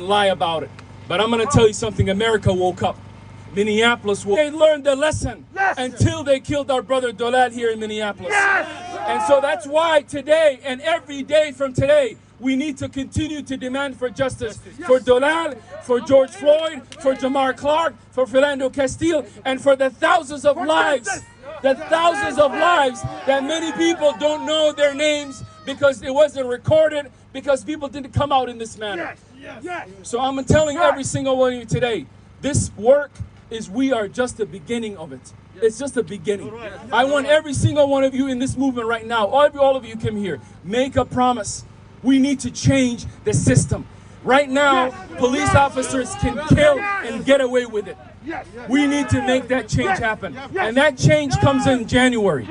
lie about it. But I'm going to tell you something. America woke up. Minneapolis woke up. They learned the lesson until they killed our brother Dolal here in Minneapolis. And so that's why today and every day from today, we need to continue to demand for justice for Dolal, for George Floyd, for Jamar Clark, for Philando Castile, and for the thousands of lives that many people don't know their names because it wasn't recorded, because people didn't come out in this manner. So I'm telling every single one of you today, this work we are just the beginning of it. It's just the beginning. I want every single one of you in this movement right now, all of you come here, make a promise. We need to change the system. Right now, police officers can kill and get away with it. We need to make that change happen. And that change comes in January.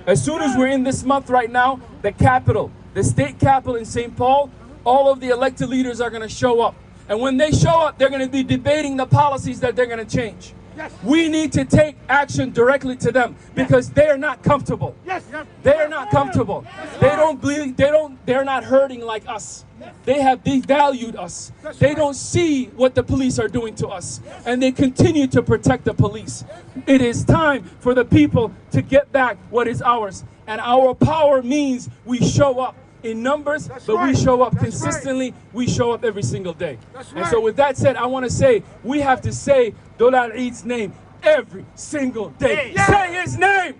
As soon as we're in this month right now, the capital, the state capital in St. Paul, all of the elected leaders are going to show up. And when they show up, they're going to be debating the policies that they're going to change. We need to take action directly to them because they are not comfortable. They are not comfortable. They don't believe, they're not hurting like us. They have devalued us. They don't see what the police are doing to us. And they continue to protect the police. It is time for the people to get back what is ours. And our power means we show up in numbers, but we show up consistently. We show up every single day. And so with that said, I want to say, we have to say Dolal Idd's name every single day. Say his name.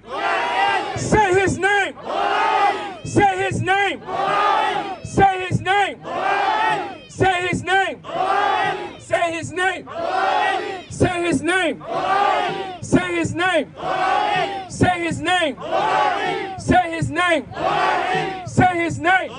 Say his name. Say his name. Say his name. Say his name. Say his name. Say his name. Say his name. Say his name. Say his name. Say his name.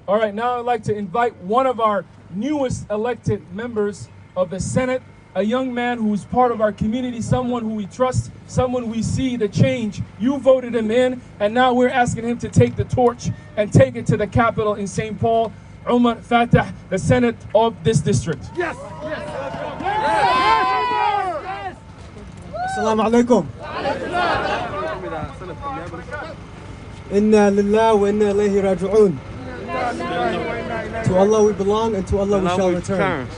All right, now I'd like to invite one of our newest elected members of the Senate, a young man who's part of our community, someone who we trust, someone we see the change. You voted him in, and now we're asking him to take the torch and take it to the Capitol in St. Paul. Umar Fatah, the Senate of this district. Yes. Assalamu alaikum. Inna lillah wa inna ilayhi raji'un. To Allah we belong and to Allah we shall return.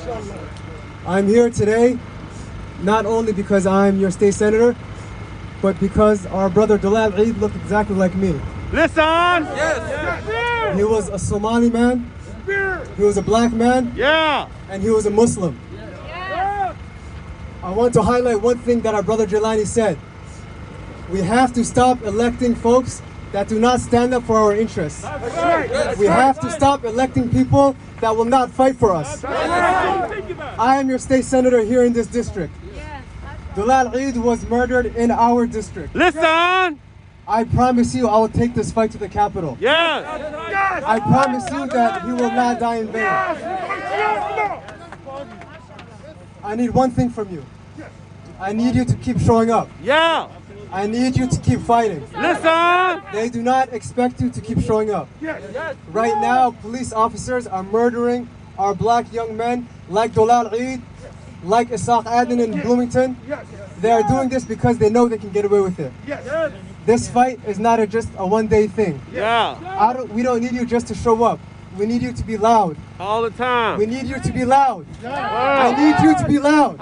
I'm here today not only because I'm your state senator, but because our brother Dolal Idd looked exactly like me. Listen! Yes! He was a Somali man, he was a black man, and he was a Muslim. I want to highlight one thing that our brother Jelani said. We have to stop electing folks that do not stand up for our interests. We have to stop electing people that will not fight for us. I am your state senator here in this district. Dolal Idd was murdered in our district. Listen! I promise you I will take this fight to the Capitol. I promise you that he will not die in vain. I need one thing from you. I need you to keep showing up. I need you to keep fighting. Listen! They do not expect you to keep showing up. Right now, police officers are murdering our black young men like Dolal Idd, like Isaac Aden in Bloomington. They are doing this because they know they can get away with it. This fight is not just a one-day thing. We don't need you just to show up. We need you to be loud. All the time. We need you to be loud. I need you to be loud.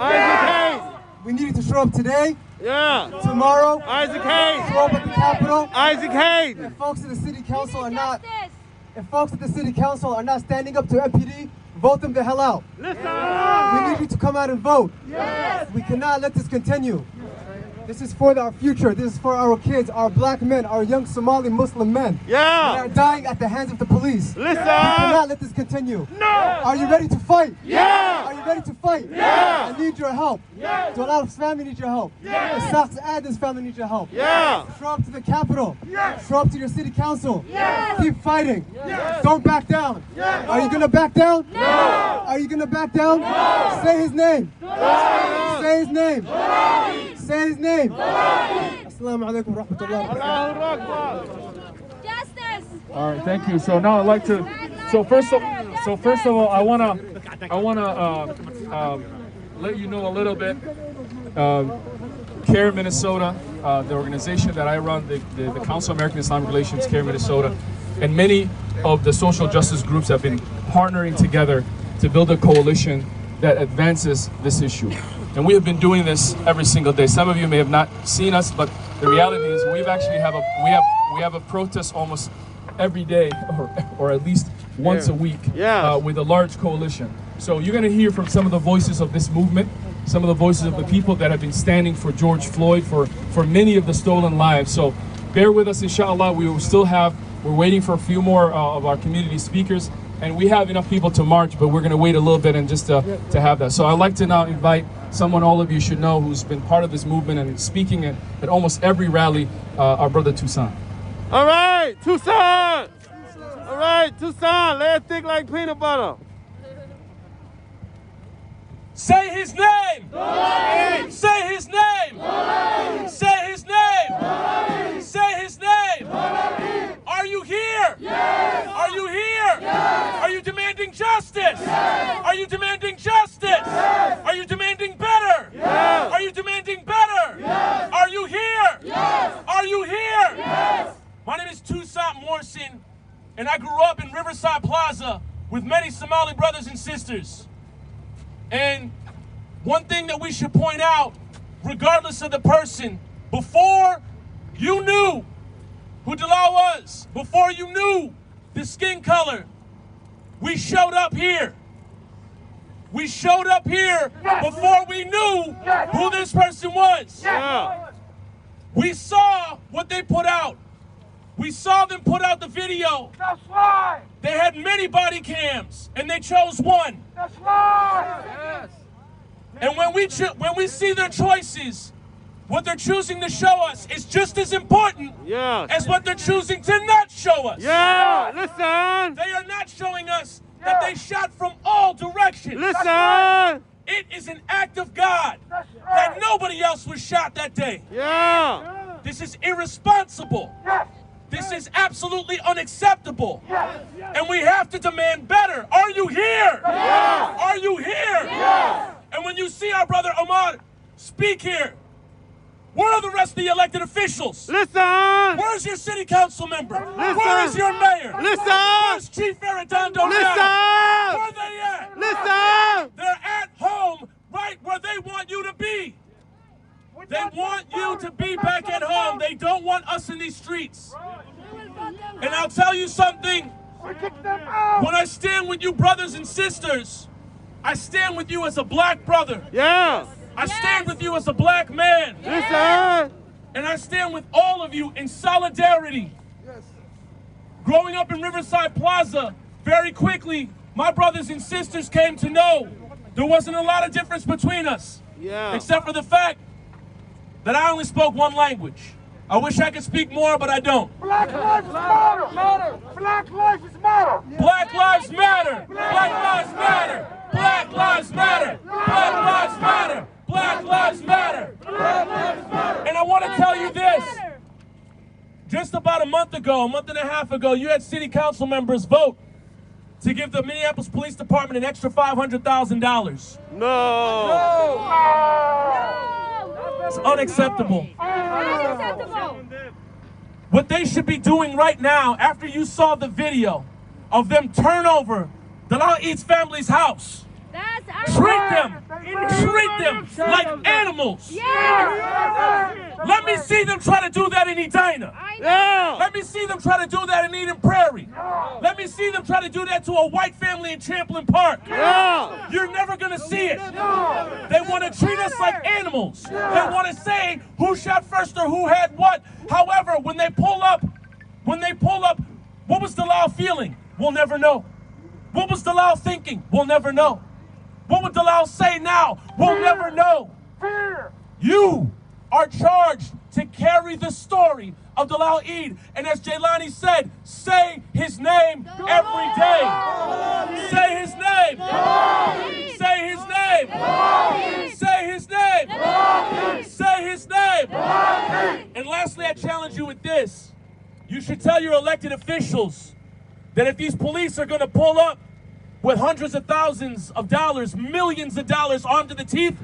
We need you to show up today. Tomorrow. Isaac Hayes. Show up at the Capitol. Isaac Hayes. If folks at the city council are not standing up to MPD, vote them the hell out. We need you to come out and vote. We cannot let this continue. This is for our future. This is for our kids, our black men, our young Somali Muslim men. They are dying at the hands of the police. We cannot let this continue. Are you ready to fight? Are you ready to fight? I need your help. Dolal's family needs your help. Isaac Aden's family needs your help. Show up to the Capitol. Show up to your city council. Keep fighting. Don't back down. Are you going to back down? Are you going to back down? Say his name. Say his name. Say his name. Assalamu alaikum wa rahmatullahi. Justice. All right, thank you. So now I'd like to. So first of all, I wanna let you know a little bit. CARE Minnesota, the organization that I run, the Council of American Islamic Relations, CARE Minnesota, and many of the social justice groups have been partnering together to build a coalition that advances this issue. And we have been doing this every single day. Some of you may have not seen us, but the reality is we have a protest almost every day, or at least once a week, with a large coalition. So you're going to hear from some of the voices of this movement, some of the voices of the people that have been standing for George Floyd, for many of the stolen lives. So bear with us, inshallah. We're waiting for a few more of our community speakers, and we have enough people to march, but we're going to wait a little bit and just to have that. So I'd like to now invite someone all of you should know who's been part of this movement and speaking at almost every rally, our brother Tucson. All right, Tucson. All right, Tucson, lay it thick like peanut butter. Say his name! Say his name! Say his name! Say his name! Are you here? Yes! Are you here? Yes! Are you demanding justice? Yes! Are you demanding justice? Yes! Are you demanding better? Yes! Are you demanding better? Yes! Are you here? Yes! Are you here? Yes! My name is Tucson Morrison, and I grew up in Riverside Plaza with many Somali brothers and sisters. And one thing that we should point out, regardless of the person, before you knew who Dolal was, before you knew the skin color, we showed up here. We showed up here before we knew who this person was. Yeah. We saw what they put out. We saw them put out the video. That's right! They had many body cams, and they chose one. That's right! Yes! And when we see their choices, what they're choosing to show us is just as important as what they're choosing to not show us. Yeah, listen. They are not showing us that they shot from all directions. Listen. It is an act of God that nobody else was shot that day. Yeah. This is irresponsible. Yes! This is absolutely unacceptable. Yes! And we have to demand better. Are you here? Yes! Are you here? Yes! And when you see our brother Omar speak here, where are the rest of the elected officials? Listen. Where's your city council member? Listen. Where is your mayor? Listen. Where's Chief Arredondo Listen. now? Where are they at? Listen. They're at home, right where they want you to be. They want you to be back at home. They don't want us in these streets. And I'll tell you something. When I stand with you brothers and sisters, I stand with you as a black brother. Yeah. I stand with you as a black man. Listen. And I stand with all of you in solidarity. Growing up in Riverside Plaza, very quickly, my brothers and sisters came to know there wasn't a lot of difference between us. Yeah. Except for the fact that I only spoke one language. I wish I could speak more, but I don't. Black lives matter! Black lives matter! Black lives matter! Black lives matter! Black lives matter! Black lives matter! Black lives matter! And I want to tell you this. Just about a month and a half ago, you had city council members vote to give the Minneapolis Police Department an extra $500,000. No. It's unacceptable. Unacceptable! What they should be doing right now, after you saw the video of them turn over Dolal Idd's family's house, That's our treat them like animals. Yes! Let me see them try to do that in Edina. Yeah. Let me see them try to do that in Eden Prairie. Let me see them try to do that to a white family in Champlain Park. Yeah. You're never going to see it. They want to treat us like animals. They want to say who shot first or who had what. However, when they pull up, what was Dolal feeling? We'll never know. What was Dolal thinking? We'll never know. What would Dolal say now? We'll never know. You are charged to carry the story of Dolal Idd. And as Jaylani said, say his name every day. Say his name. Say his name. Say his name. Say his name. And lastly, I challenge you with this. You should tell your elected officials that if these police are going to pull up with hundreds of thousands of dollars, millions of dollars armed to the teeth,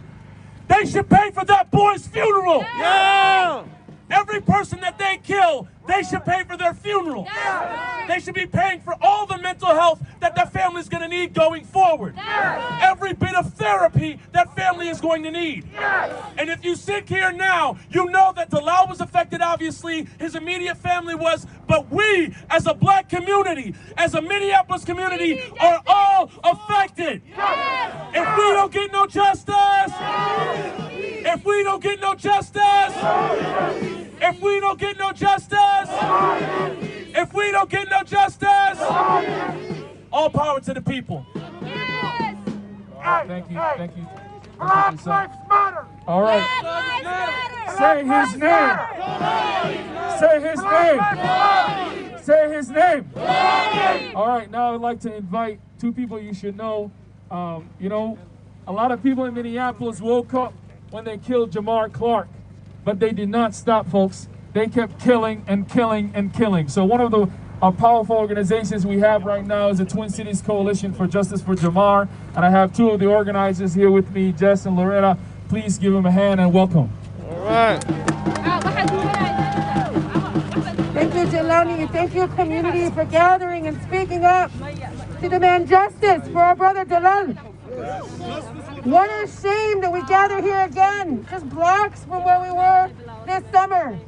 they should pay for that boy's funeral. Yeah. Every person that they kill, they should pay for their funeral. They should be paying for all the mental health that that family is going to need going forward. Every bit of therapy that family is going to need. And if you sit here now, you know that Dolal was affected, obviously, his immediate family was, but we, as a black community, as a Minneapolis community, are all affected. If we don't get no justice, if we don't get no justice, if we don't get no justice, if we don't get no justice, all power to the people. Yes. Thank you, thank you. Black lives matter. All right. Black lives matter. Say his name. Say his name. Say his name. All right, now I'd like to invite two people you should know. You know, a lot of people in Minneapolis woke up when they killed Jamar Clark, but they did not stop, folks. They kept killing and killing and killing. So one of the powerful organizations we have right now is the Twin Cities Coalition for Justice for Jamar, and I have two of the organizers here with me, Jess and Loretta. Please give them a hand and welcome. All right. Thank you, Jelani. Thank you, community, for gathering and speaking up to demand justice for our brother Dolal. What a shame that we gather here again, just blocks from where we were this summer,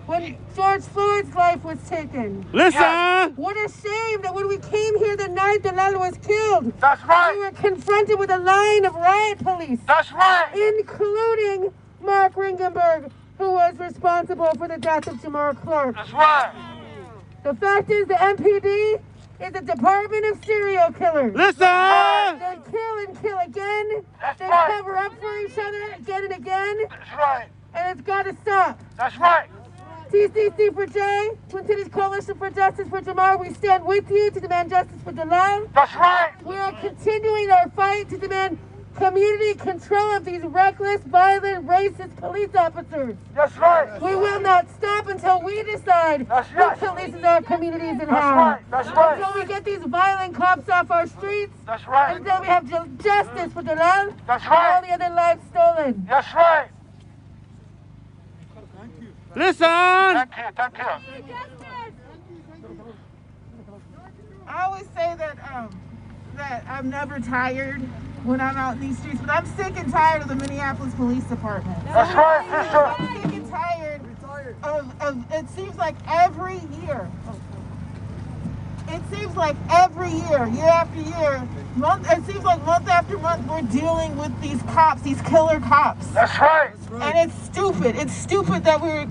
when George Floyd's life was taken. Listen! What a shame that when we came here the night Dolal was killed, That's right. we were confronted with a line of riot police, That's right. including Mark Ringenberg, who was responsible for the death of Jamar Clark. That's right. The fact is, the MPD is a department of serial killers. Listen! They kill and kill again. That's They right. cover up for each other again and again. That's right. And it's got to stop. That's right. TCC for J, Twin Cities Coalition for Justice for Jamar, we stand with you to demand justice for Dolal. That's right. We are continuing our fight to demand community control of these reckless, violent, racist police officers. That's right. We will not stop until we decide That's who right. polices our communities and That's how. right. That's right. Until we get these violent cops off our streets. That's right. Until we have justice for Dolal That's and all right. the other lives stolen. That's right. Listen! Thank you. Thank you. I always say that that I'm never tired when I'm out in these streets, but I'm sick and tired of the Minneapolis Police Department. That's right, sister. I'm sick and tired of it seems like every year. It seems like every year, year after year, it seems like month after month, we're dealing with these cops, these killer cops. That's right. And it's stupid. It's stupid that we're,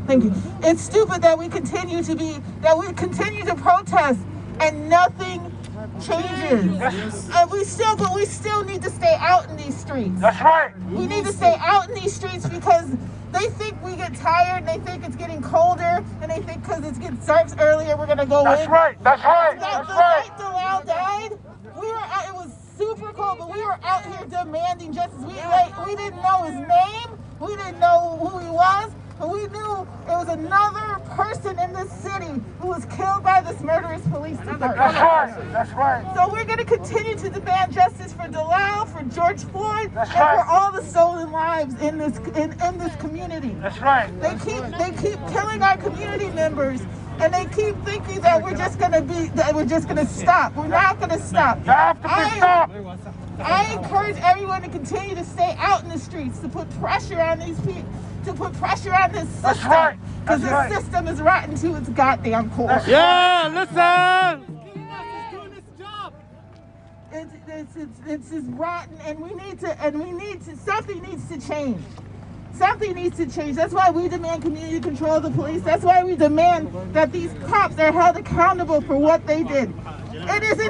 thank you. It's stupid that we continue to protest and nothing changes. And we still need to stay out in these streets. That's right. We need to stay out in these streets because they think we get tired, and they think it's getting colder, and they think because it's getting dark earlier, we're gonna go That's in. right. That's right. The That's night right. Dolal died, we were out, it was super cold, but we were out here demanding justice. We didn't know his name, we didn't know who he was, but we knew it was another person in this city who was killed by this murderous police department. That's right. That's right. So we're going to continue to demand justice for Dolal, for George Floyd, That's and right. for all the stolen lives in this community. That's right. They keep killing our community members, and they keep thinking that we're just gonna stop. We're not gonna stop. You have to be stopped. I encourage everyone to continue to stay out in the streets, to put pressure on these people, to put pressure on this system. That's right. Because That's this right. system is rotten to its goddamn core. That's Yeah, listen! It's just rotten, and we need to, something needs to change. Something needs to change. That's why we demand community control of the police. That's why we demand that these cops are held accountable for what they did. It's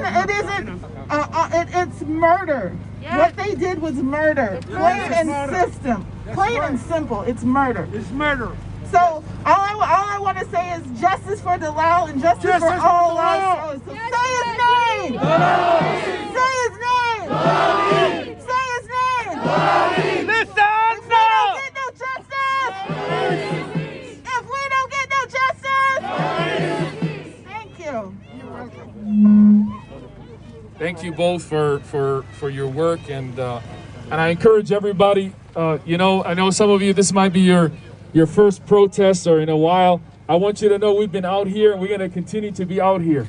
murder. What they did was murder. Plain and system. Plain and simple, it's murder. It's murder. So all I want to say is justice for Dolal and justice for all lives. So say his name. Say his name. Say his name. Listen! If we don't get no justice, if we don't get no justice, thank you. You're welcome. Thank you both for your work, and I encourage everybody. You know, I know some of you, this might be your first protest or in a while. I want you to know we've been out here and we're going to continue to be out here.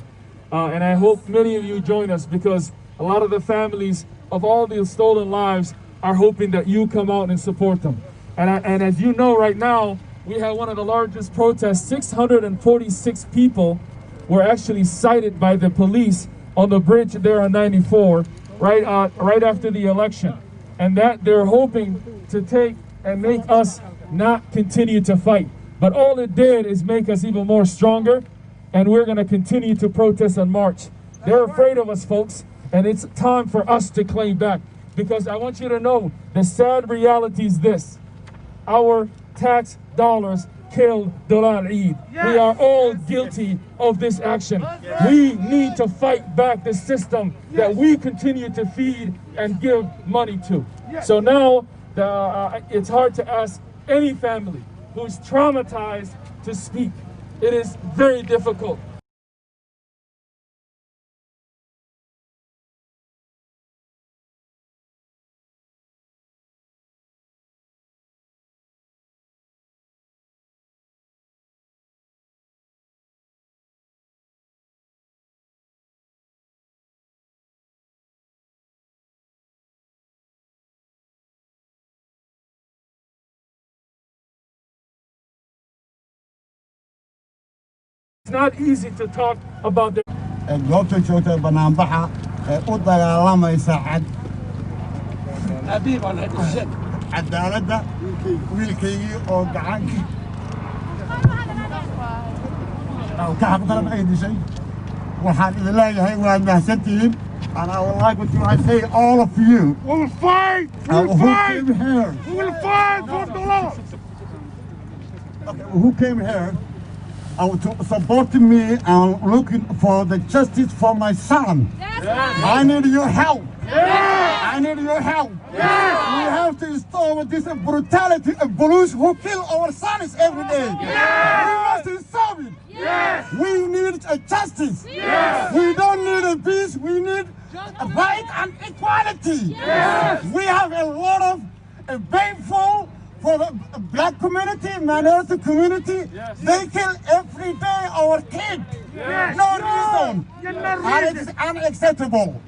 And I hope many of you join us because a lot of the families of all these stolen lives are hoping that you come out and support them. And as you know right now, we had one of the largest protests. 646 people were actually cited by the police on the bridge there on 94 right after the election. And that they're hoping to take and make us not continue to fight. But all it did is make us even more stronger, and we're going to continue to protest and march. They're afraid of us, folks, and it's time for us to claim back. Because I want you to know, the sad reality is this. Our tax dollars killed Dolal Idd. We are all guilty of this action. We need to fight back the system that we continue to feed and give money to. So now, it's hard to ask any family who's traumatized to speak. It is very difficult. It's not easy to talk about the goobta joogta banaanbaxa u dagaalamaysa cadaaladda wiilkaygii oo gacankii ka xaqdaran ay dishay waxaan idin leeyahay waad mahadsantihiin and I would like to say all of you We'll fight! who came here. We will fight for the law! Who came here to support me and looking for the justice for my son. I need your help. I need your help. We have to stop this brutality of police who kill our sons every day. We must stop it. We need a justice. We don't need a peace. We need a right and equality. We have a lot of painful for the black community, minority community. They kill every day our kids. No reason. And it's unacceptable.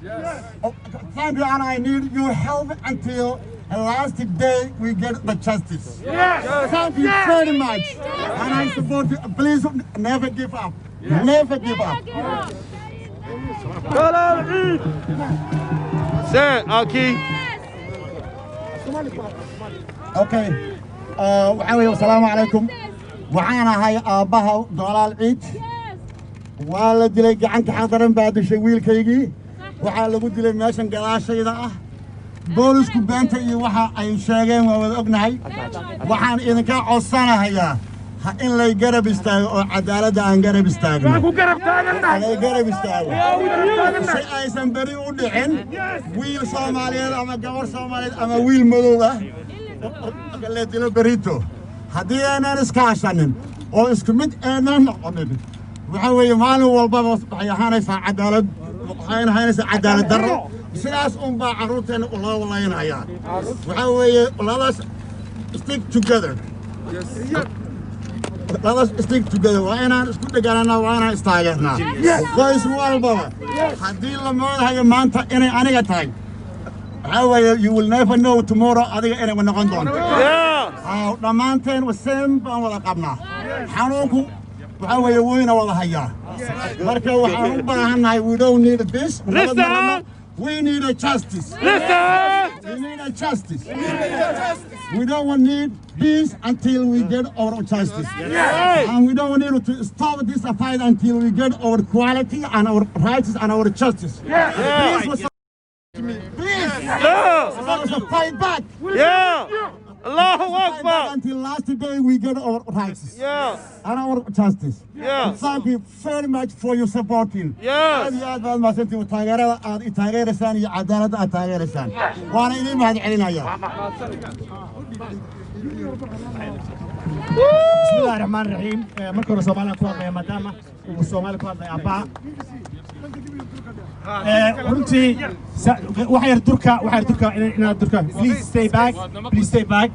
Thank you, and I need your help until the last day we get the justice. Thank you very much. And I support you. Please never give up. Never give up. Dolal Idd. Say it, Aki. Okay. Assalamu alaikum. Waxaan ahay aabaha Dolal Idd. Waa la dilay gacanta xadaran baa dishay wiilkaygii. Waxaa lagu dilay meeshan gadaashayda ah. Boolisku beenta iyo waxa ay sheegeen waa wada ognahay. Waxaan idinka codsanayaa in lay garab istaago oo cadaaladda aan garab istaagno. Waan ku garab taaganahay. Lay garab istaago. Si aysan bari u dhicin wiil Soomaaliyeed ama gabar Soomaaliyeed ama wiil madow ah. la dilo berito. Haddii aanan iskaashanin oo isku mid aanan noqonin waxa weeye maalin walba waxay ahaanaysaa cadaalad waxayna ahaanaysaa cadaalad darro sidaas baa carruurteena loo walaynaya waxa weeye labadaas stick together. Let us stick together. Waa inaan isku dhagaanaa waa inaan istaageernaa qoys walbaba haddii la moodayo maanta inay aniga tahay you will never know tomorrow adiga inay noqon doonto dhammaanteen waseen baan wada qabnaa xanuunku waxa weeye weyna wada hayaa marka waxaan u baahannahay we don't need this. We need a justice. We need a justice. We don't need peace until we get our justice. And we don't need to stop this fight until we get our equality and our rights and our justice. Please. Let us fight back. Allahu Akbar. Until last day we get our rights and our justice. Thank you very much for your supporting. بسم الله الرحمن الرحيم. مركز الصومالي كوالله مدامة والصومالي كوالله أبا. runtii waxay durka please stay back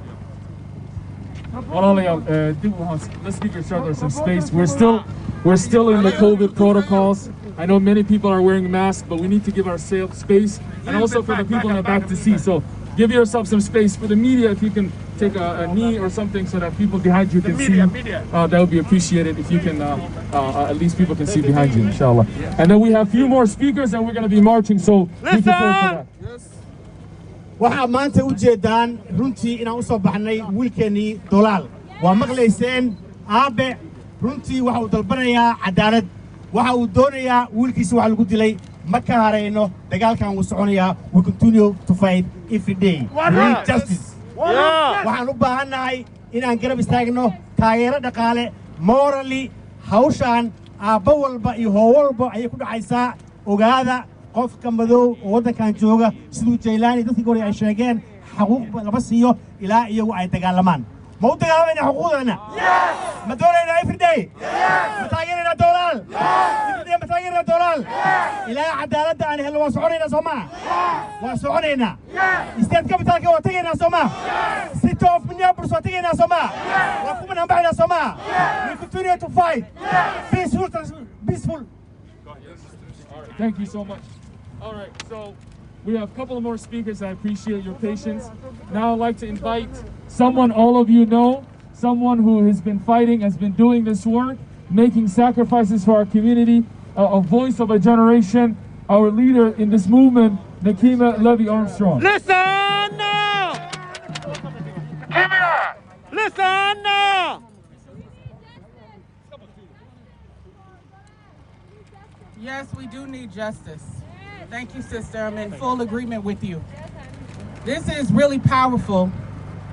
Let's give each other some space. We're still in the COVID protocols. I know many people are wearing masks, but we need to give ourselves space, and also for the people in the back to see. So give yourself some space. For the media, if you can take a knee or something so that people behind you can see, that would be appreciated. If you can, at least people can see behind you, inshallah. And then we have a few more speakers, and we're going to be marching, so be prepared for that. waxaa maanta u jeedaan runtii inaan u soo baxnay wiilkeennii Dolal waa maqlayseen aabe runtii waxa uu dalbanayaa cadaalad waxa uu doonayaa wiilkiisa waxa lagu dilay ma ka harayno dagaalkan uu soconayaa we continue to fight every day we need justice waxaan u baahannahay inaan garab istaagno taageero dhaqaale morally hawshaan aabba walba iyo hooyo walba ayay ku dhacaysaa ogaada qofka madow oo waddankan jooga siduu Jaylaani dadkii hore ay sheegeen xuquuq laba siiyo ilaa iyagu ay dagaalamaan ma u dagaalamayna xuquuqdana ma doonayna every day ma taageerayna Dolal every day ma taageerayna Dolal ilaa cadaaladda aan helno waa soconayna Soomaa state capitalka waa tagaynaa Soomaa city of Minneapolis waa tagaynaa Soomaa waa kuma nabaxayna Soomaa we continue to fight peaceful. Thank you so much. All right, so we have a couple of more speakers. I appreciate your patience. Now I'd like to invite someone all of you know, someone who has been fighting, has been doing this work, making sacrifices for our community, a voice of a generation, our leader in this movement, Nakima Levy Armstrong. Listen now! Listen now! Yes, we do need justice. Thank you, sister. I'm in full agreement with you. This is really powerful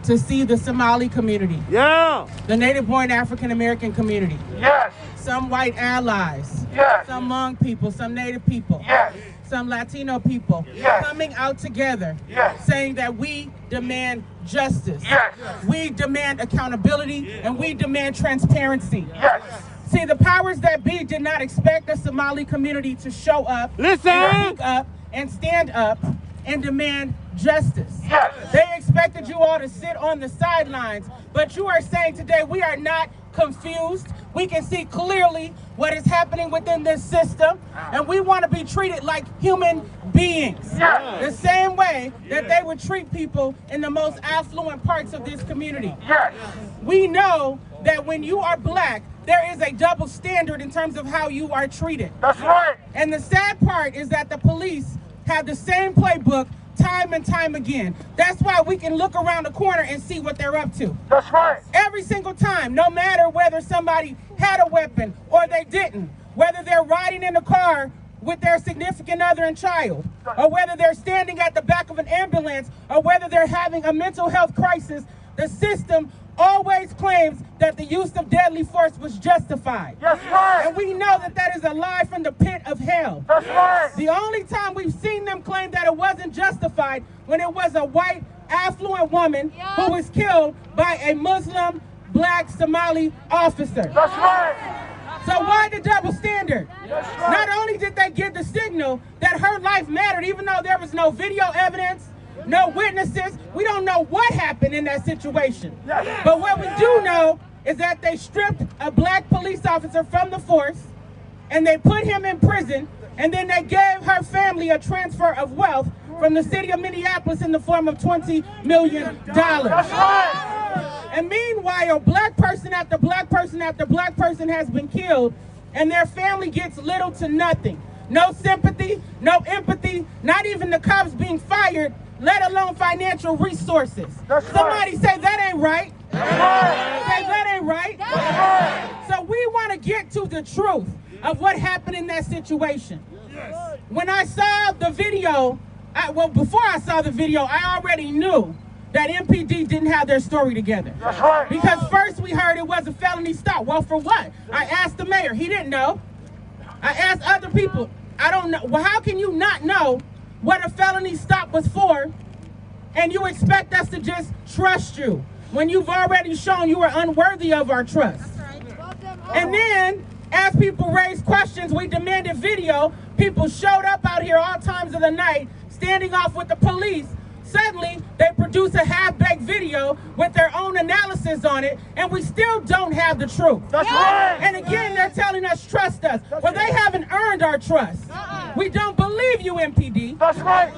to see the Somali community. Yeah. The native-born African-American community. Yes. Some white allies. Yes. Some Hmong people, some native people. Yes. Some Latino people. Yes. Coming out together. Yes. Saying that we demand justice. Yes. We demand accountability and we demand transparency. Yes. See, the powers that be did not expect the Somali community to show up, speak up, and stand up and demand justice. Yes. They expected you all to sit on the sidelines, but you are saying today we are not confused. We can see clearly what is happening within this system, and we want to be treated like human beings. Yes. The same way that they would treat people in the most affluent parts of this community. Yes. We know that when you are black, there is a double standard in terms of how you are treated. That's right. And the sad part is that the police have the same playbook time and time again. That's why we can look around the corner and see what they're up to. That's right. Every single time, no matter whether somebody had a weapon or they didn't, whether they're riding in a car with their significant other and child, or whether they're standing at the back of an ambulance, or whether they're having a mental health crisis, the system always claims that the use of deadly force was justified. That's right. And we know that that is a lie from the pit of hell. That's right. The only time we've seen them claim that it wasn't justified when it was a white, affluent woman who was killed by a Muslim, black Somali officer. That's right. So why the double standard? That's right. Not only did they give the signal that her life mattered, even though there was no video evidence, no witnesses, we don't know what happened in that situation. Yes. But what we do know is that they stripped a black police officer from the force and they put him in prison, and then they gave her family a transfer of wealth from the city of Minneapolis in the form of $20 million. That's right. And meanwhile, black person after black person after black person has been killed, and their family gets little to nothing. No sympathy, no empathy, not even the cops being fired, let alone financial resources. That's Somebody say that ain't right. That's right. Say that ain't right. That's right. So we want to get to the truth of what happened in that situation. Yes. When I saw the video, before I saw the video, I already knew that MPD didn't have their story together. That's right. Because first we heard it was a felony stop. Well, for what? I asked the mayor. He didn't know. I asked other people. I don't know. Well, how can you not know what a felony stop was for, and you expect us to just trust you when you've already shown you are unworthy of our trust? And then, as people raised questions, we demanded video. People showed up out here all times of the night, standing off with the police, Suddenly, they produce a half-baked video with their own analysis on it, and we still don't have the truth. That's right. And again, they're telling us, trust us. Well, they haven't earned our trust. We don't believe you, MPD. That's right.